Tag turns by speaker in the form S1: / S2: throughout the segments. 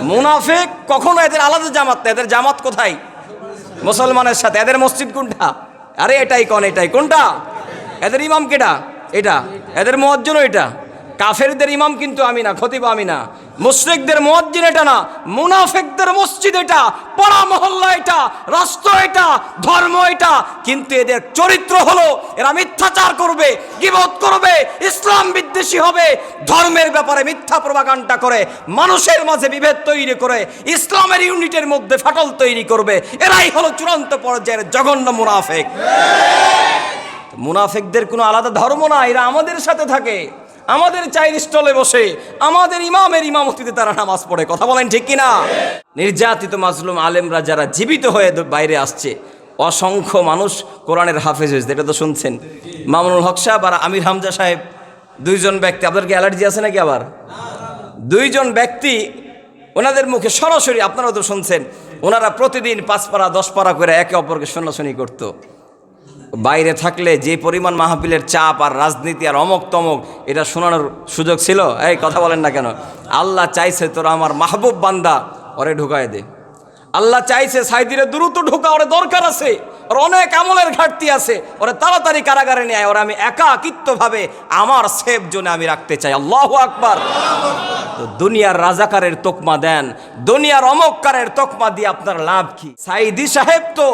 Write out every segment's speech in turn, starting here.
S1: মুনাফিক কখনো এদের আলাদা জামাত না, এদের জামাত কোথায়? মুসলমানের সাথে। এদের মসজিদ কোনটা? আরে এটাই এটাই কোনটা? এদের ইমাম কেটা? এটা। এদের মুয়াজ্জিনও এটা। কাফেরদের ইমাম কিন্তু আমি না, খতিব আমি না। মুশরিকদের মুয়াজ্জিন এটা না, মুনাফিকদের মসজিদ এটা, পাড়া মহল্লা এটা, রাষ্ট্র এটা, ধর্ম এটা। কিন্তু এদের চরিত্র হলো এরা মিথ্যাচার করবে, গীবত করবে, ইসলাম বিদ্বেষী হবে, ধর্মের ব্যাপারে মিথ্যা প্রপাগান্ডা করে, মানুষের মাঝে বিভেদ তৈরি করে, ইসলামের ইউনিটের মধ্যে ফাটল তৈরি করবে। এরাই হলো চূড়ান্ত পর্যায়ের জঘন্য মুনাফিক। মুনাফিকদের কোনো আলাদা ধর্ম না, এরা আমাদের সাথে থাকে, আমাদের চায়ের স্টলে বসে, আমাদের ইমামের ইমামতিতে তারা নামাজ পড়ে। কথা বলেন ঠিক কিনা? নির্যাতিত মাজলুম আলেমরা যারা জীবিত হয়ে বাইরে আসছে, অসংখ্য মানুষ কোরআনের হাফেজ হয়েছে, এটা তো শুনছেন। মামুনুল হক সাহেব আর আমির হামজা সাহেব, দুইজন ব্যক্তি, আপনার কি অ্যালার্জি আছে নাকি? আবার দুইজন ব্যক্তি, ওনাদের মুখে সরাসরি, আপনারাও তো শুনছেন, ওনারা প্রতিদিন 5 পারা 10 পারা করে একে অপরকে শোনাশুনি করতো। বাইরে থাকলে যে পরিমাণ মাহফিলের চাপ আর রাজনীতি আর অমক তমক, এটা শোনানোর সুযোগ ছিল? এই কথা বলেন না কেন? আল্লাহ চাইছে তোরা আমার মাহবুব বান্দা, ওরে ঢুকায় দে। আল্লাহ চাইছে সাইদিরে দ্রুত ঢোকা, ওরে দরকার আছে, ওর অনেক আমলের ঘাটতি আছে, ওরে তাড়াতাড়ি কারাগারে নিয়ে আয়, ওরা আমি একাকিত্বভাবে আমার সেফ জোনে আমি রাখতে চাই। আল্লাহু আকবার। তো দুনিয়ার রাজাকারের তকমা দেন, দুনিয়ার অমক্কারের তকমা দিয়ে আপনার লাভ কি? সাইদি সাহেব তো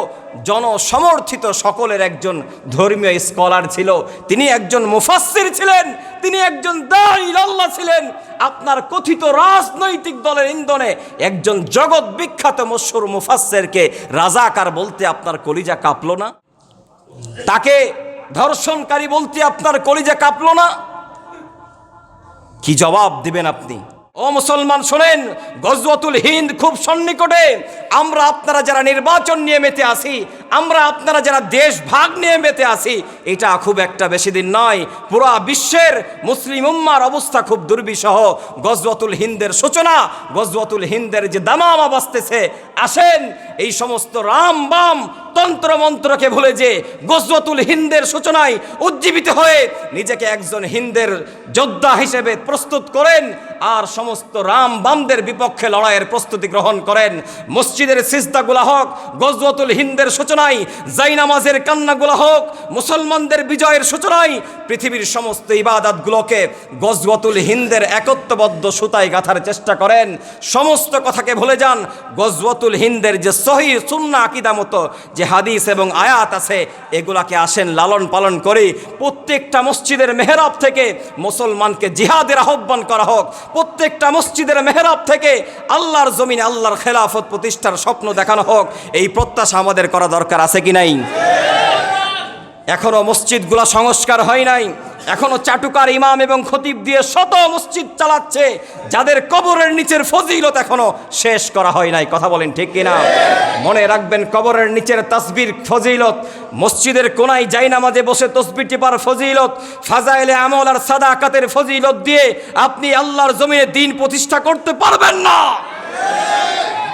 S1: জনসমর্থিত সকলের একজন ধর্মীয় স্কলার ছিল, তিনি একজন মুফাসসির ছিলেন, তিনি একজন দাঈ ইলাল্লাহ ছিলেন। আপনার কথিত রাজনৈতিক দলের ইন্ধনে একজন জগৎ বিখ্যাত মশহুর মুফাসসিরকে রাজাকার বলতে আপনার কলিজা কাঁপলো না? তাকে ধর্ষণকারী বলতে আপনার কলিজা কাঁপলো না? কি জবাব দিবেন আপনি? ও মুসলমান শোনেন, গজওয়াতুল হিন্দ খুব সন্নিকটে। আমরা আপনারা যারা নির্বাচন নিয়ে মেতে আসি, আমরা আপনারা যারা দেশ ভাগ নিয়ে মেতে আসি, এটা খুব একটা বেশি দিন নয়। পুরা বিশ্বের মুসলিম উম্মার অবস্থা খুব দুর্বিষহ। গজওয়াতুল হিন্দের সূচনা, গজওয়াতুল হিন্দের যে দামামা বাজতেছে, আসেন এই সমস্ত রাম বাম তন্ত্র মন্ত্রকে ভুলে যে গজওয়াতুল হিন্দের সূচনায় উজ্জীবিত হয়ে নিজেকে একজন হিন্দের যোদ্ধা হিসেবে প্রস্তুত করেন, আর সমস্ত রাম বামদের বিপক্ষে লড়াইয়ের প্রস্তুতি গ্রহণ করেন। মসজিদের সিজদাগুলা হোক গজওয়াতুল হিন্দের সূচনায়, জায়নামাজের কান্নাগুলা হোক মুসলমানদের বিজয়ের সূচনায়, পৃথিবীর সমস্ত ইবাদতগুলোকে গজওয়াতুল হিন্দের একত্ববদ্ধ সুতায় গাঁথার চেষ্টা করেন। সমস্ত কথাকে ভুলে যান। গজওয়াতুল হিন্দের যে সহিহ সুন্নাহ আকীদা মতো যে হাদিস এবং আয়াত আছে, এগুলাকে আসেন লালন পালন করি। প্রত্যেকটা মসজিদের মেহরাব থেকে মুসলমানকে জিহাদের আহ্বান করা হোক, প্রত্যেকটা মসজিদের মেহরাব থেকে আল্লাহর জমিনে আল্লাহর খেলাফত প্রতিষ্ঠার স্বপ্ন দেখানো হোক। এই প্রত্যাশা আমাদের করা দরকার আছে কি নাই? এখনো মসজিদগুলা সংস্কার হয় নাই, এখনো চাটুকার ইমাম এবং খতিব দিয়ে শত মসজিদ চালাচ্ছে, যাদের কবরের নিচের ফজিলত এখনো শেষ করা হয় নাই। কথা বলেন ঠিক কিনা? মনে রাখবেন, কবরের নিচের তাসবির ফজিলত, মসজিদের কোনায় জায়নামাজে বসে তসবিহ টিপার ফজিলত, ফাজাইলে আমল আর সাদাকাতের ফজিলত দিয়ে আপনি আল্লাহর জমিনে দ্বীন প্রতিষ্ঠা করতে পারবেন না।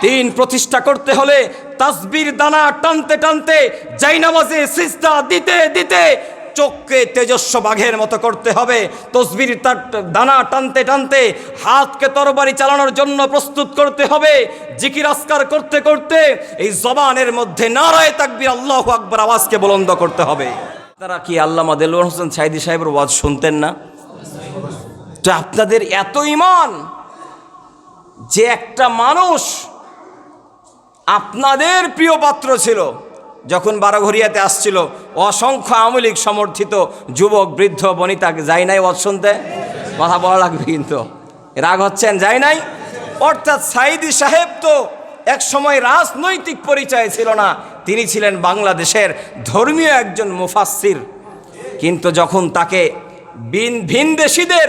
S1: দ্বীন প্রতিষ্ঠা করতে হলে তাসবির দানা টানতে টানতে, জায়নামাজে সিজদা দিতে দিতে চোখকে তেজস্ব বাঘের মতো করতে হবে। তসবির দানা টানতে টানতে হাতকে তরবারি চালানোর জন্য প্রস্তুত করতে হবে। জিকির আসকার করতে করতে এই জবানের মধ্যে নারায়ে তাকবীর আল্লাহু আকবার আওয়াজকে বুলন্দ করতে হবে। আপনারা কি আল্লামা দেলোয়ার হোসেন সাঈদী সাহেবের ওয়াজ শুনতেন না? তো আপনাদের এত ঈমান যে একটা মানুষ আপনাদের প্রিয় পাত্র ছিল, যখন বারোঘরিয়াতে আসছিল, অসংখ্য আওয়ামী লীগ সমর্থিত যুবক বৃদ্ধ বনিতা যায় নাই ওয়াজ শুনতে? কথা বলা লাগবে কিন্তু, রাগ হচ্ছেন, যায় নাই? অর্থাৎ সাঈদী সাহেব তো এক সময় রাজনৈতিক পরিচয় ছিল না, তিনি ছিলেন বাংলাদেশের ধর্মীয় একজন মুফাসসির। কিন্তু যখন তাকে ভিনদেশীদের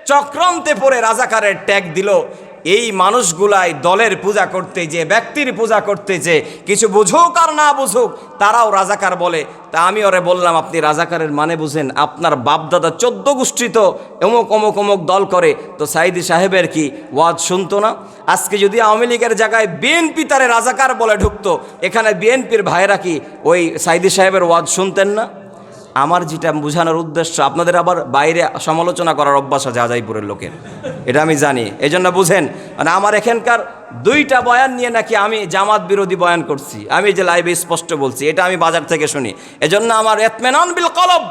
S1: চক্রান্তে পড়ে রাজাকারের ট্যাগ দিল, এই মানুষগুলাই দলের পূজা করতে যে, ব্যক্তির পূজা করতে যে, কিছু বুঝুক আর না বুঝুক তারাও রাজাকার বলে। তা আমি ওরে বললাম, আপনি রাজাকারের মানে বুঝেন? আপনার বাপদাদা 14 গোষ্ঠী তো অমুক অমুক অমুক দল করে, তো সাঈদী সাহেবের কি ওয়াজ শুনতো না? আজকে যদি আওয়ামী লীগের জায়গায় বিএনপি তারে রাজাকার বলে ঢুকতো, এখানে বিএনপির ভাইরা কি ওই সাঈদী সাহেবের ওয়াজ শুনতেন না? আমার যেটা বোঝানোর উদ্দেশ্য, আপনাদের আবার বাইরে সমালোচনা করার অভ্যাস আছে আজাইপুরের লোকের, এটা আমি জানি, এই জন্য বুঝেন। মানে আমার এখানকার 2টা বয়ান নিয়ে নাকি আমি জামাত বিরোধী বয়ান করছি, আমি যে লাইভে স্পষ্ট বলছি, এটা আমি বাজার থেকে শুনি। এজন্য আমার ইতমিনান বিল কলব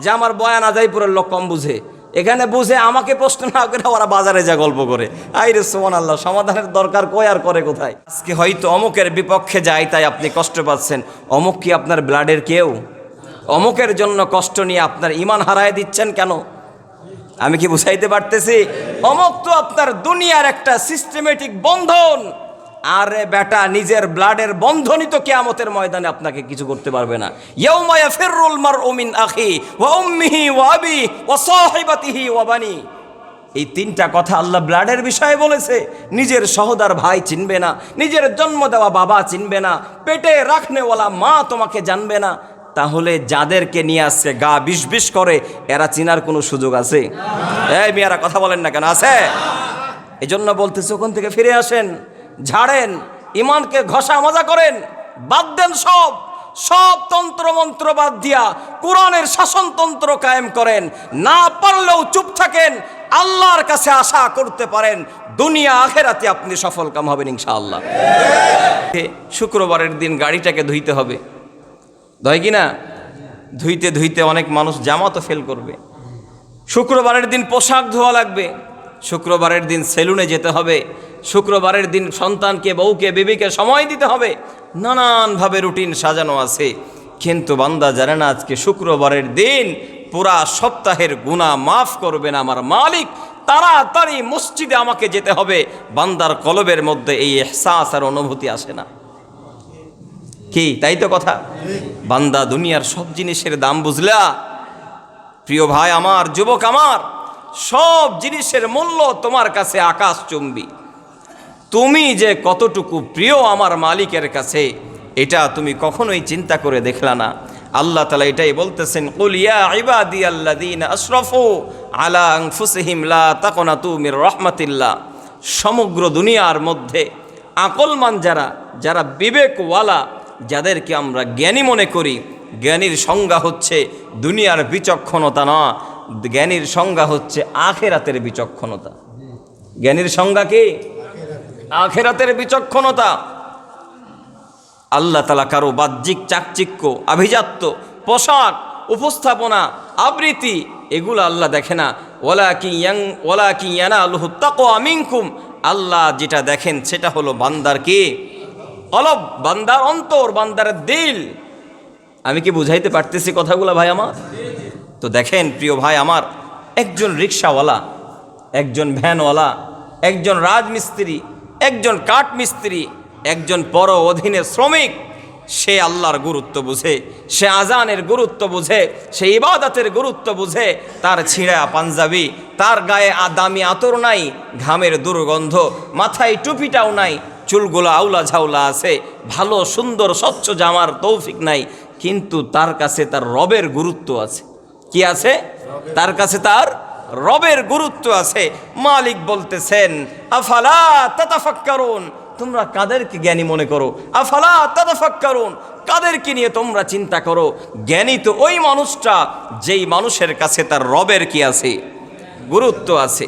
S1: যে আমার বয়ান আজাইপুরের লোক কম বুঝে, এখানে বুঝে আমাকে প্রশ্ন না করে ওরা বাজারে যা গল্প করে। আইরে সুবহানাল্লাহ, সমাধানের দরকার কই আর করে কোথায়? আজকে হয়তো অমুকের বিপক্ষে যায় তাই আপনি কষ্ট পাচ্ছেন, অমুক কি আপনার ব্লাডের কেউ? অমুকের জন্য কষ্ট নিয়ে আপনার ঈমান হারায় দিচ্ছেন কেন? আমি কি বুঝাইতে পারতেছি? অমুক তো আপনার দুনিয়ার একটা সিস্টেমেটিক বন্ধন। আরে বেটা, নিজের ব্লাডের বন্ধনই তো কিয়ামতের ময়দানে আপনাকে কিছু করতে পারবে না। ইয়াউমা ইয়াফিরুল মারউ মিন আখি ওয়া উম্মিহি ওয়া আবিহি ওয়া সাহিবাতিহি ওয়া বানি। এই 3টা কথা আল্লাহ ব্লাডের বিষয়ে বলেছে। নিজের সহোদর ভাই চিনবে না, নিজের জন্ম দেওয়া বাবা চিনবে না, পেটে রাখনেওয়ালা মা তোমাকে জানবে না, তাহলে যাদেরকে নিয়ে আসছে গা বিষ বিষ করে, এরা চিনার কোনো সুযোগ আছে? এই মেয়েরা কথা বলেন না কেন, আছে? এই জন্য বলতেছে ওখান থেকে ফিরে আসেন, ঝাড়েন, ইমানকে ঘষা মাজা করেন, বাদ দেন সব সব তন্ত্র মন্ত্র বাদ দিয়া কোরআনের শাসনতন্ত্র কায়েম করেন। না পারলেও চুপ থাকেন, আল্লাহর কাছে আশা করতে পারেন দুনিয়া আখেরাতে আপনি সফল কাম হবেন ইনশাআল্লাহ। শুক্রবারের দিন গাড়িটাকে ধুইতে হবে, ধয় কি না? ধুইতে ধুইতে অনেক মানুষ জামাতও ফেল করবে। শুক্রবারের দিন পোশাক ধোয়া লাগবে, শুক্রবারের দিন সেলুনে যেতে হবে, শুক্রবারের দিন সন্তানকে, বউকে, বিবিকে সময় দিতে হবে, নানানভাবে রুটিন সাজানো আছে। কিন্তু বান্দা জানে না আজকে শুক্রবারের দিন পুরা সপ্তাহের গুনাহ মাফ করবেন আমার মালিক, তাড়াতাড়ি মসজিদে আমাকে যেতে হবে। বান্দার কলবের মধ্যে এই ইহসাস আর অনুভূতি আসে না কি? তাই তো কথা। বান্দা দুনিয়ার সব জিনিসের দাম বুঝলা? প্রিয় ভাই আমার, যুবক আমার, সব জিনিসের মূল্য তোমার কাছে আকাশচুম্বী। তুমি যে কতটুকু প্রিয় আমার মালিকের কাছে, এটা তুমি কখনোই চিন্তা করে দেখলা না। আল্লাহ তাআলা এটাই বলতেছেন, কুল ইয়া ইবাদিয়াল্লাযীনা আশরাফু আলা আনফুসিহিম লা তাকনাতু মির রাহমাতিল্লাহ। সমগ্র দুনিয়ার মধ্যে আকলমান যারা বিবেকওয়ালা, যাদেরকে আমরা জ্ঞানী মনে করি, জ্ঞানীর সংজ্ঞা হচ্ছে দুনিয়ার বিচক্ষণতা না, জ্ঞানীর সংজ্ঞা হচ্ছে আখেরাতের বিচক্ষণতা। জ্ঞানীর সংজ্ঞা কি? আখেরাতের বিচক্ষণতা। আল্লাহ তাআলা কারো বাহ্যিক চাকচিক্য, আভিজাত্য, পোশাক, উপস্থাপনা, আবৃত্তি, এগুলো আল্লাহ দেখে না। ওয়ালাকিন ইয়ানালুহু তাকওয়া মিনকুম। আল্লাহ যেটা দেখেন সেটা হলো বান্দার কি? কলব, বান্দার অন্তর, বান্দার দিল। আমি কি বুঝাইতে পারতেছি কথাগুলো ভাই আমার? তো দেখেন প্রিয় ভাই আমার, একজন রিক্সাওয়ালা, একজন ভ্যানওয়ালা, একজন রাজমিস্ত্রি, একজন কাঠমিস্ত্রি, একজন পর অধীনের শ্রমিক, সে আল্লাহর গুরুত্ব বুঝে, সে আজানের গুরুত্ব বুঝে, সে ইবাদতের গুরুত্ব বুঝে। তার ছিঁড়া পাঞ্জাবি, তার গায়ে দামি আতর নাই, ঘামের দুর্গন্ধ, মাথায় টুপিটাও নাই, চুলগুলো আউলা ঝাউলা আছে, ভালো সুন্দর স্বচ্ছ জামার তৌফিক নাই, কিন্তু তার কাছে তার রবের গুরুত্ব আছে। কি আছে? তার কাছে তার রবের গুরুত্ব আছে। মালিক বলতেছেন, আফালা তাতাফাক্কারুন, তোমরা কাদেরকে জ্ঞানী মনে করো? আফালা তাতাফাক্কারুন, কাদেরকে নিয়ে তোমরা চিন্তা করো? জ্ঞানী তো ওই মানুষটা যেই মানুষের কাছে তার রবের কি আছে? গুরুত্ব আছে।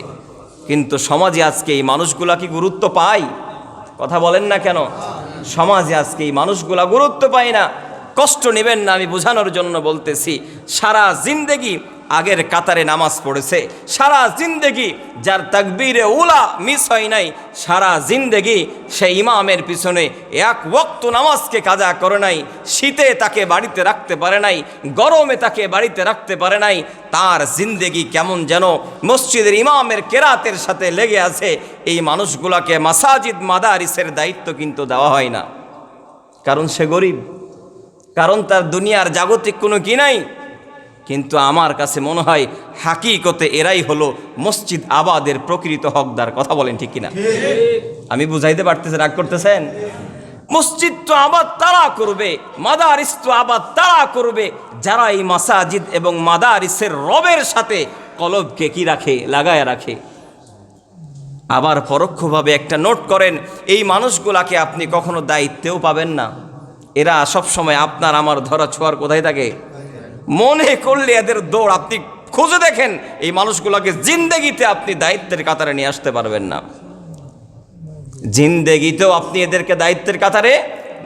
S1: কিন্তু সমাজে আজকে এই মানুষগুলা কি গুরুত্ব পায়? কথা বলেন না কেন? সমাজে আজকে এই মানুষগুলা গুরুত্ব পায় না। কষ্ট নেবেন না, আমি বোঝানোর জন্য বলতেছি। সারা জিন্দেগি আগের কাতারে নামাজ পড়েছে, সারা জিন্দেগি যার তাকবীরে উলা মিস হয় নাই, সারা জিন্দেগি সে ইমামের পিছনে এক ওয়াক্ত নামাজকে কাজা করে নাই, শীতে তাকে বাড়িতে রাখতে পারে নাই, গরমে তাকে বাড়িতে রাখতে পারে নাই, তার জিন্দেগি কেমন যেন মসজিদের ইমামের কেরাতের সাথে লেগে আছে। এই মানুষগুলাকে মাসাজিদ মাদারিসের দায়িত্ব কিন্তু দেওয়া হয় না, কারণ সে গরিব, কারণ তার দুনিয়ার জাগতিক কোনো কি নাই। কিন্তু আমার কাছে মনে হয় হাকিকতে এরাই হলো মসজিদ আবাদের প্রকৃত হকদার। কথা বলেন ঠিক কিনা? আমি বুঝাইতে পারতেছি, রাগ করতেছেন? মসজিদ তো আবাদ তারা করবে, মাদারিস তো আবাদ তারা করবে যারা এই মাসাজিদ এবং মাদারিসের রবের সাথে কলবকে কি রাখে? লাগায় রাখে। আবার পরোক্ষভাবে একটা নোট করেন, এই মানুষগুলাকে আপনি কখনো দায়িত্বেও পাবেন না। এরা সব সময় আপনার আমার ধরা ছোঁয়ার কোথায় থাকে? মনে করলে এদের দৌড় আপনি খুঁজে দেখেন, এই মানুষগুলোকে জিন্দেগিতে আপনি দায়িত্বের কাতারে নিয়ে আসতে পারবেন না। জিন্দেগিতেও আপনি এদেরকে দায়িত্বের কাতারে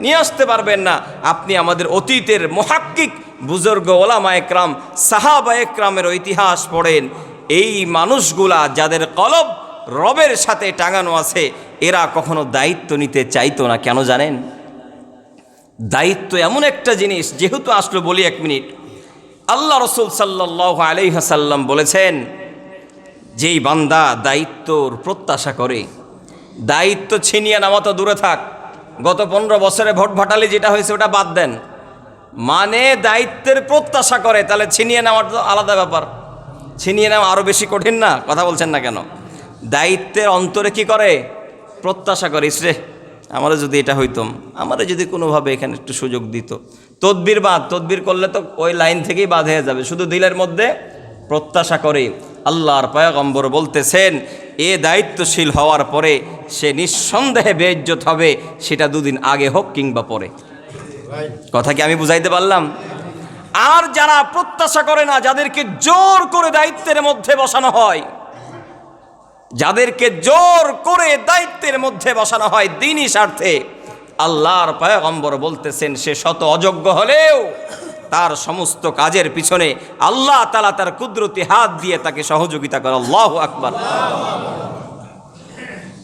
S1: নিয়ে আসতে পারবেন না। আপনি আমাদের অতীতের মুহাক্কিক বুজুর্গ ওলামা একরাম, সাহাবা একরামের ইতিহাস পড়েন। এই মানুষগুলা যাদের কলব রবের সাথে টাঙানো আছে, এরা কখনো দায়িত্ব নিতে চাইতো না। কেন জানেন? দায়িত্ব এমন একটা জিনিস, যেহেতু আসলো বলি 1 মিনিট। আল্লাহ রসুল সাল্লাল্লাহু আলাইহি ওয়াসাল্লাম বলেছেন, যেই বান্দা দায়িত্বর প্রত্যাশা করে, দায়িত্ব ছিনিয়ে নেওয়া তো দূরে থাক, গত 15 বছরে ভোট ভাটালি যেটা হয়েছে ওটা বাদ দেন, মানে দায়িত্বের প্রত্যাশা করে, তাহলে ছিনিয়ে নেওয়ার তো আলাদা ব্যাপার। ছিনিয়ে নেওয়া আরও বেশি কঠিন না? কথা বলছেন না কেন? দায়িত্বের অন্তরে কি করে? প্রত্যাশা করে, ইসরে আমারও যদি এটা হইতাম, আমারও যদি কোনোভাবে এখানে একটু সুযোগ দিত। তদবির বাদ, তদবির করলে তো ওই লাইন থেকেই বাদ হয়ে যাবে, শুধু দিলের মধ্যে প্রত্যাশা করে। আল্লাহর পয়গম্বর বলতেছেন, এ দায়িত্বশীল হওয়ার পরে সে নিঃসন্দেহে বেইজ্জত হবে, সেটা 2 দিন আগে হোক কিংবা পরে। কথা কি আমি বুঝাইতে পারলাম? আর যারা প্রত্যাশা করে না, যাদেরকে জোর করে দায়িত্বের মধ্যে বসানো হয়, যাদেরকে জোর করে দায়িত্বের মধ্যে বসানো হয় দ্বীনি স্বার্থে, আল্লাহর পয়গম্বর বলতেছেন, সে শত অযোগ্য হলেও তার সমস্ত কাজের পিছনে আল্লাহ তাআলা তার কুদরতি হাত দিয়ে তাকে সহযোগিতা করে। আল্লাহু আকবার।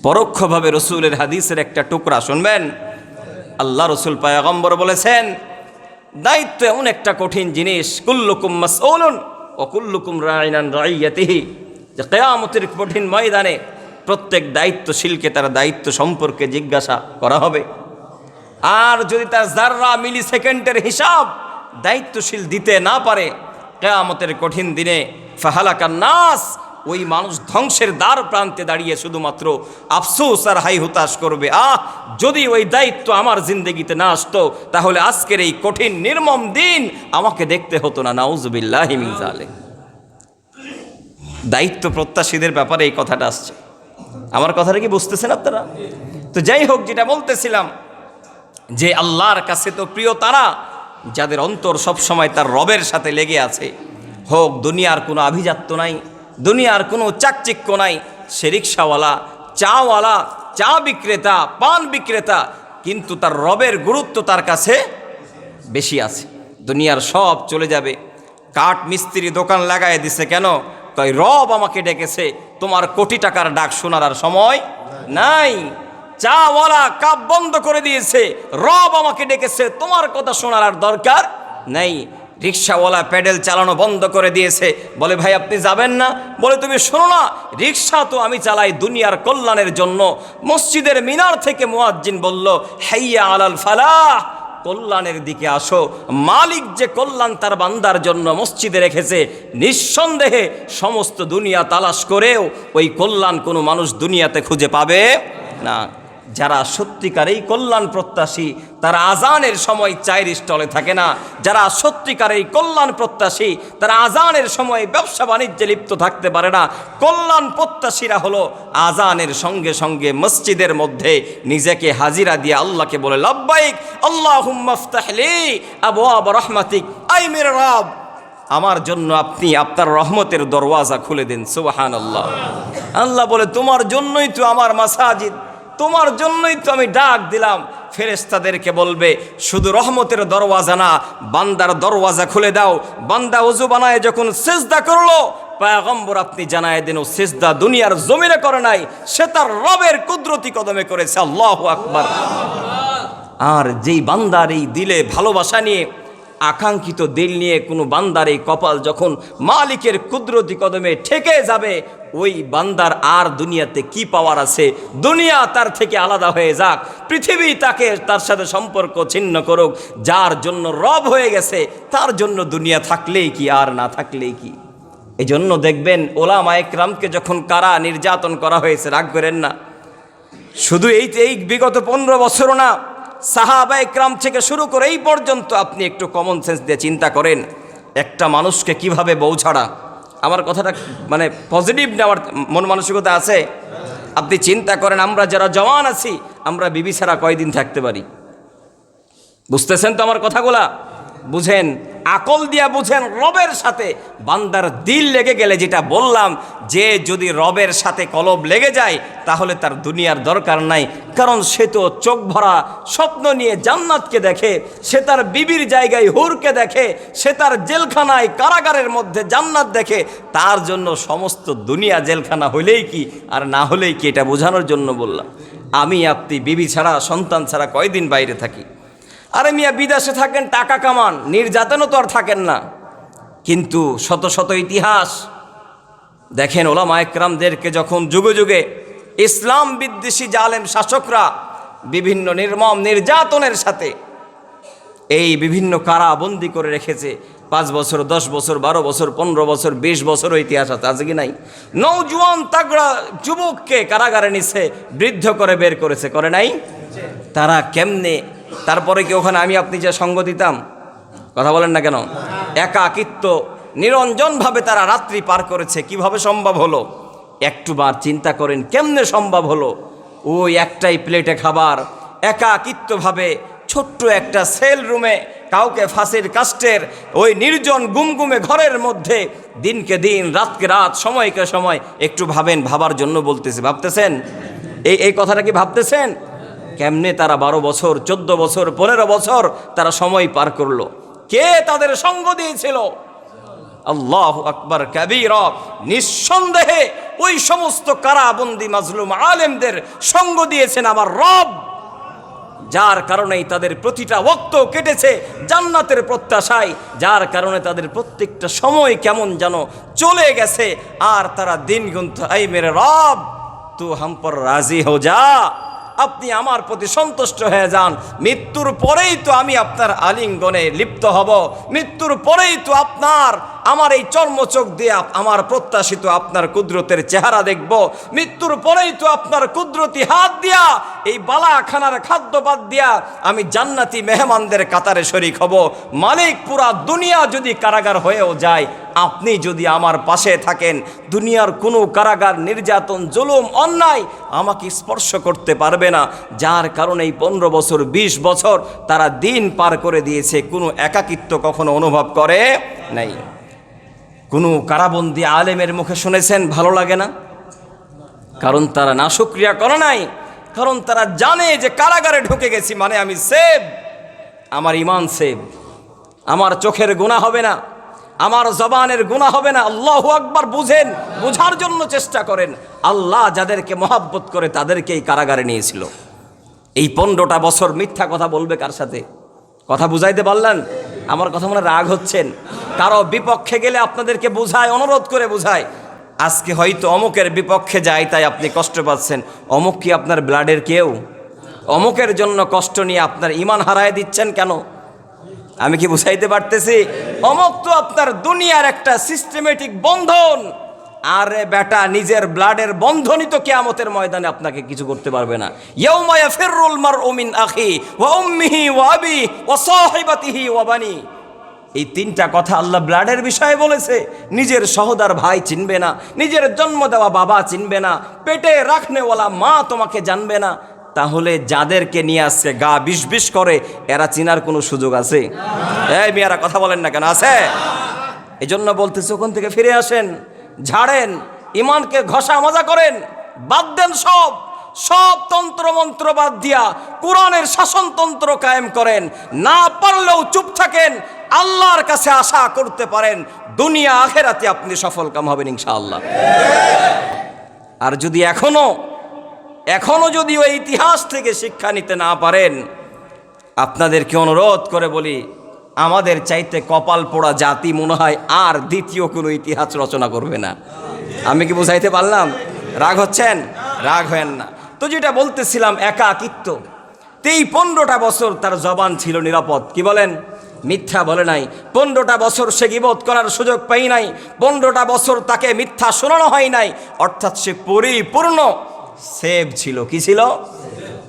S1: পরোক্ষভাবে রসুলের হাদিসের একটা টুকরা শুনবেন। আল্লাহ রসুল পয়গম্বর বলেছেন, দায়িত্ব এমন একটা কঠিন জিনিস, কুল্লুকুম মাসউলুন ওয়া কুল্লুকুম রাঈন আন রাইয়াতিহি, যে কিয়ামতের কঠিন ময়দানে প্রত্যেক দায়িত্বশীলকে তার দায়িত্ব সম্পর্কে জিজ্ঞাসা করা হবে। আর যদি তার যাররা মিলি সেকেন্ডের হিসাব দায়িত্বশীল দিতে না পারে, কিয়ামতের কঠিন দিনে ফাহালাকান নাস, ওই মানুষ ধ্বংসের দ্বার প্রান্তে দাঁড়িয়ে শুধুমাত্র আফসোস আর হাই হুতাশ করবে, যদি ওই দায়িত্ব আমার জিন্দেগিতে না আসতো, তাহলে আজকের এই কঠিন নির্মম দিন আমাকে দেখতে হতো না। নাউজুবিল্লাহি মিন যালিক। দায়িত্ব প্রত্যাশীদের ব্যাপারে এই কথাটা আসছে। আমার কথাটা কি বুঝতেছেন আপনারা? তো যাই হোক, যেটা বলতেছিলাম, যে আল্লাহর কাছে তো প্রিয় তারা যাদের অন্তর সবসময় তার রবের সাথে লেগে আছে। হোক দুনিয়ার কোনো আভিজাত্য নাই, দুনিয়ার কোনো চাকচিক্য নাই, সে রিক্সাওয়ালা, চাওয়ালা, চা বিক্রেতা, পান বিক্রেতা, কিন্তু তার রবের গুরুত্ব তার কাছে বেশি আছে। দুনিয়ার সব চলে যাবে, কাঠ মিস্ত্রি দোকান লাগায় দিছে, কেন? তাই রব আমাকে ডেকেছে, তোমার কোটি টাকার ডাক শোনার আর সময় নাই। চাওয়ালা কাপ বন্ধ করে দিয়েছে, রব আমাকে ডেকেছে, তোমার কথা শোনার আর দরকার নেই। রিক্সাওয়ালা প্যাডেল চালানো বন্ধ করে দিয়েছে, বলে ভাই আপনি যাবেন না? বলে তুমি শোনো না, রিক্সা তো আমি চালাই দুনিয়ার কল্যাণের জন্য। মসজিদের মিনার থেকে মুয়াজ্জিন বলল, হাইয়া আলাল ফালাহ, কল্যাণের দিকে আসো। মালিক যে কল্যাণ তার বান্দার জন্য মসজিদে রেখেছে, নিঃসন্দেহে সমস্ত দুনিয়া তালাশ করেও ওই কল্যাণ কোনো মানুষ দুনিয়াতে খুঁজে পাবে না। যারা সত্যিকারেই কল্যাণ প্রত্যাশী, তারা আজানের সময় চায়ের স্টলে থাকে না। যারা সত্যিকারেই কল্যাণ প্রত্যাশী, তারা আজানের সময় ব্যবসা বাণিজ্যে লিপ্ত থাকতে পারে না। কল্যাণ প্রত্যাশীরা হলো আজানের সঙ্গে সঙ্গে মসজিদের মধ্যে নিজেকে হাজিরা দিয়ে আল্লাহকে বলে, লাব্বাইক আল্লাহুম্মা ইফতাহ লি আবওয়াব রাহমাতিক, আই মেরে রব, আমার জন্য আপনি আপনার রহমতের দরওয়াজা খুলে দিন। সুবহানাল্লাহ। আল্লাহ বলে, তোমার জন্যই তো আমার মাসাজিদ, তোমার জন্যই তো আমি ডাক দিলাম। ফেরেশতাদেরকে বলবে, শুধু রহমতের দরওয়াজা না, বান্দার দরওয়াজা খুলে দাও। বান্দা ওযু বানায় যখন সিজদা করলো, পয়গম্বর আপনি জানায় দেন, ও সিজদা দুনিয়ার জমিনে করে নাই, সে তার রবের কুদরতি কদমে করেছে। আল্লাহু আকবার। আর যেই বান্দার এই দিলে ভালোবাসা নিয়ে, আকাঙ্ক্ষিত দিল নিয়ে কোনো বান্দার এই কপাল যখন মালিকের কুদরতি কদমে ঠেকে যাবে, ওই বান্দার আর দুনিয়াতে কি পাওয়ার আছে? দুনিয়া তার থেকে আলাদা হয়ে যাক, পৃথিবী তাকে তার সাথে সম্পর্ক ছিন্ন করুক, যার জন্য রব হয়ে গেছে তার জন্য দুনিয়া থাকলেই কি আর না থাকলেই কি। এই জন্য দেখবেন ওলামা একরামকে যখন কারা নির্যাতন করা হয়েছে, রাগ করেন না, শুধু এই বিগত 15 বছরও না, সাহাবা একরাম থেকে শুরু করে এই পর্যন্ত আপনি একটু কমন সেন্স দিয়ে চিন্তা করেন, একটা মানুষকে কিভাবে বউ ছাড়া, আমার কথাটা মানে পজিটিভ নেওয়ার মন মানসিকতা আছে? আপনি চিন্তা করেন, আমরা যারা জওয়ান আছি, আমরা বিবি ছাড়া কয়দিন থাকতে পারি? বুঝতেছেন তো আমার কথাগুলা? বুঝেন, আকল দিয়া বুঝেন রবের সাথে বান্দার দিল লেগে গেলে, যেটা বললাম যে যদি রবের সাথে কলব লেগে যায় তাহলে তার দুনিয়ার দরকার নাই, কারণ সে তো চোখ ভরা স্বপ্ন নিয়ে জান্নাতকে দেখে, সে তার বিবির জায়গায় হুরকে দেখে, সে তার জেলখানায় কারাগারের মধ্যে জান্নাত দেখে। তার জন্য সমস্ত দুনিয়া জেলখানা হলেই কি আর না হলেই কি, এটা বোঝানোর জন্য বললাম। আমি আপনি বিবি ছাড়া সন্তান ছাড়া কয়দিন বাইরে থাকি? আরে মিয়া, বিদেশে থাকেন, টাকা কামান, নির্যাতনও তো আর থাকেন না। কিন্তু শত শত ইতিহাস দেখেন, ওলামা একরামদেরকে যখন যুগে যুগে ইসলাম বিদ্বেষী জালেম শাসকরা বিভিন্ন নির্মম নির্যাতনের সাথে এই বিভিন্ন কারাবন্দি করে রেখেছে, 5 বছর, 10 বছর, 12 বছর, 15 বছর, 20 বছরও ইতিহাস আছে কি নাই? নওজোয়ান তাগড়া যুবককে কারাগারে নিছে, বৃদ্ধ করে বের করেছে, করে নাই? তারা কেমনে? তারপরে কি ওখানে আমি আপনি যে সঙ্গ দিতাম? কথা বলেন না কেন? একাকিত্ব নিরঞ্জনভাবে তারা রাত্রি পার করেছে। কিভাবে সম্ভব হলো? একটুবার চিন্তা করেন, কেমনে সম্ভব হলো? ওই একটাই প্লেটে খাবার, একাকিত্বভাবে ছোট্ট একটা সেল রুমে, কাউকে ফাঁসির কাস্টের ওই নির্জন গুমগুমে ঘরের মধ্যে দিনকে দিন, রাতকে রাত, সময়কে সময়। একটু ভাবেন, ভাবার জন্য বলতেছে, ভাবতেছেন? এই কথাটা কি ভাবতেছেন? কেমনে তারা 12 বছর, 14 বছর, 15 বছর তারা সময় পার করলো? কে তাদের সঙ্গ দিয়েছিল? আল্লাহু আকবার কাবীরা। নিঃসন্দেহে ওই সমস্ত কারাবন্দি মাজলুম আলেমদের সঙ্গ দিয়েছেন আমার রব, যার কারণেই তাদের প্রতিটা ওয়াক্ত কেটেছে জান্নাতের প্রত্যাশায়, যার কারণে তাদের প্রত্যেকটা সময় কেমন যেন চলে গেছে। আর তারা দিন গুনতে, এই মেরে রব তু হাম পর রাজি হো যা, আপনি আমার প্রতি সন্তুষ্ট হয়ে যান। মৃত্যুর পরেই তো আমি আপনার আলিঙ্গনে লিপ্ত হব, মৃত্যুর পরেই তো আমার এই চর্মচোখ দিয়ে আমার প্রত্যাশিত আপনার কুদরতের চেহারা দেখব, মৃত্যুর পরেই তো আপনার কুদরতি হাত দিয়া এই বালাখানার খাদ্যপাত দিয়া আমি জান্নাতি মেহমানদের কাতারে শরীক হব। মালিক, পুরা দুনিয়া যদি কারাগার হয়েও যায়, আপনি যদি আমার পাশে থাকেন, দুনিয়ার কোনো কারাগার, নির্যাতন, জুলুম, অন্যায় আমাকে স্পর্শ করতে পারবে না। যার কারণে এই 15 বছর, 20 বছর তারা দিন পার করে দিয়েছে, কোনো একাকিত্ব কখনো অনুভব করে নাই। কোনো কারাবন্দি আলেমের মুখে শুনেছেন ভালো লাগে না? কারণ তারা নাশুকরিয়া করে নাই, কারণ তারা জানে যে কারাগারে ঢুকে গেছি মানে আমি সেভ, আমার ঈমান সেভ, আমার চোখের গুনাহ হবে না, আমার জবানের গুনাহ হবে না। আল্লাহু আকবার। বুঝেন, বোঝার জন্য চেষ্টা করেন। আল্লাহ যাদেরকে মহাব্বত করে তাদেরকেই কারাগারে নিয়েছিল। এই 15টা বছর মিথ্যা কথা বলবে কার সাথে? কথা বুঝাইতে পারলেন? আমার কথা মনে রাগ হচ্ছেন? কারো বিপক্ষে গেলে আপনাদেরকে বুঝায়, অনুরোধ করে বুঝায়। আজকে হয়তো অমুকের বিপক্ষে যায় তাই আপনি কষ্ট পাচ্ছেন। অমুক কি আপনার ব্লাডের কেউ? অমুকের জন্য কষ্ট নিয়ে আপনার ঈমান হারায় দিচ্ছেন কেন? আমি কি বুঝাইতে পারতেছি? অমুক তো আপনার দুনিয়ার একটা সিস্টেমেটিক বন্ধন। আরে বেটা, নিজের ব্লাডের বন্ধনই তো কিয়ামতের ময়দানে আপনাকে কিছু করতে পারবে না। ইয়াউমা ইয়াফিরুল মারউ মিন আখি ওয়া উম্মিহি ওয়া আবি ওয়া সাহিবাতিহি ওয়া বানি। এই 3টা কথা আল্লাহ ব্লাডের বিষয়ে বলেছে। নিজের সহোদর ভাই চিনবে না, নিজের জন্ম দেওয়া বাবা চিনবে না, পেটে রাখনেওয়ালা মা তোমাকে জানবে না। তাহলে যাদেরকে নিয়ে আসছে গা বিষ বিষ করে, এরা চিনার কোনো সুযোগ আছে? এই মেয়েরা কথা বলেন না কেন? আছে? এই জন্য বলতেছে, ওখান থেকে ফিরে আসেন, ঝাড়েন, ইমানকে ঘষা মাজা করেন, বাদ দেন সব তন্ত্র মন্ত্র বাদ দিয়া কোরআনের শাসনতন্ত্র কায়েম করেন। না পারলেও চুপ থাকেন, আল্লাহর কাছে আশা করতে পারেন দুনিয়া আখেরাতে আপনি সফল কাম হবেন ইনশাআল্লাহ। আর যদি এখনো যদি ওই ইতিহাস থেকে শিক্ষা নিতে না পারেন, আপনাদেরকে অনুরোধ করে বলি, আমাদের চাইতে কপাল পোড়া জাতি মনে হয় আর দ্বিতীয় কোনো ইতিহাস রচনা করবে না। আমি কি বুঝাইতে পারলাম? রাগ হচ্ছেন? রাগ হেন না। তো যেটা বলতেছিলাম, একাকিত্ব। এই 15টা বছর তার জবান ছিল নিরাপদ। কি বলেন? মিথ্যা বলে নাই। 15টা বছর সে গীবত করার সুযোগ পাই নাই। 15টা বছর তাকে মিথ্যা শোনানো হয় নাই। অর্থাৎ সে পরিপূর্ণ সেভ ছিল। কি ছিল?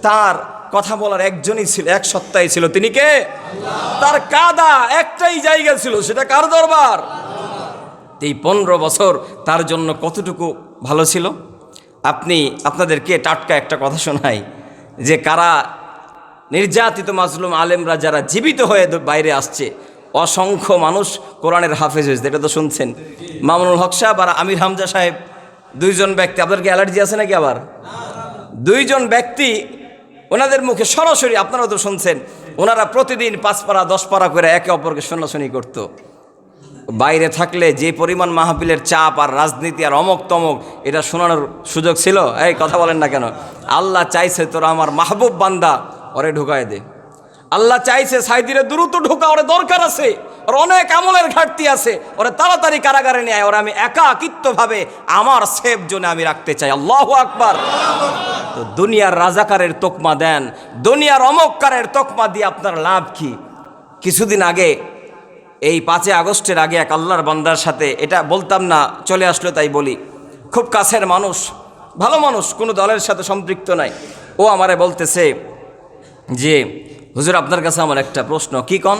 S1: তার কথা বলার একজনই ছিল, এক সত্তাই ছিল। তিনি কে? তার কাদা একটাই জায়গা ছিল, সেটা কার দরবার? এই 15 বছর তার জন্য কতটুকু ভালো ছিল। আপনাদেরকে টাটকা একটা কথা শোনাই, যে কারা নির্যাতিত মাজলুম আলেমরা যারা জীবিত হয়ে বাইরে আসছে, অসংখ্য মানুষ কোরআনের হাফেজ হয়েছে, এটা তো শুনছেন। মামুনুল হক সাহেব আর আমির হামজা সাহেব, দুইজন ব্যক্তি, আপনাদের কি অ্যালার্জি আছে নাকি? আবার দুইজন ব্যক্তি, ওনাদের মুখে সরাসরি, আপনারা তো শুনছেন, ওনারা প্রতিদিন 5 পারা 10 পারা করে একে অপরকে শোনাশুনি করতো। বাইরে থাকলে যে পরিমাণ মাহফিলের চাপ আর রাজনীতি আর অমক তমক, এটা শোনানোর সুযোগ ছিল? এই কথা বলেন না কেন? আল্লাহ চাইছে তোরা আমার মাহবুব বান্দা, ওরে ঢুকায় দে। আল্লাহ চাইছে সাইদিরে দ্রুত ঢোকা, ওরে দরকার আছে, ওর অনেক আমলের ঘাটতি আছে, ওরে তাড়াতাড়ি কারাগারে নিয়ে আয়, ওরা আমি একাকিত্বভাবে আমার সেফ জোনে আমি রাখতে চাই। আল্লাহু আকবার। তো দুনিয়ার রাজাকারের তকমা দেন, দুনিয়ার অমক্কারের তকমা দিয়ে আপনার লাভ কি? কিছুদিন আগে, এই 5 আগস্টের আগে এক আল্লাহর বান্দার সাথে, এটা বলতাম না, চলে আসলো তাই বলি, খুব কাছের মানুষ, ভালো মানুষ, কোনো দলের সাথে সম্পৃক্ত নাই। ও আমারে বলতেছে যে হুজুর আপনার কাছে আমার একটা প্রশ্ন। কি কন?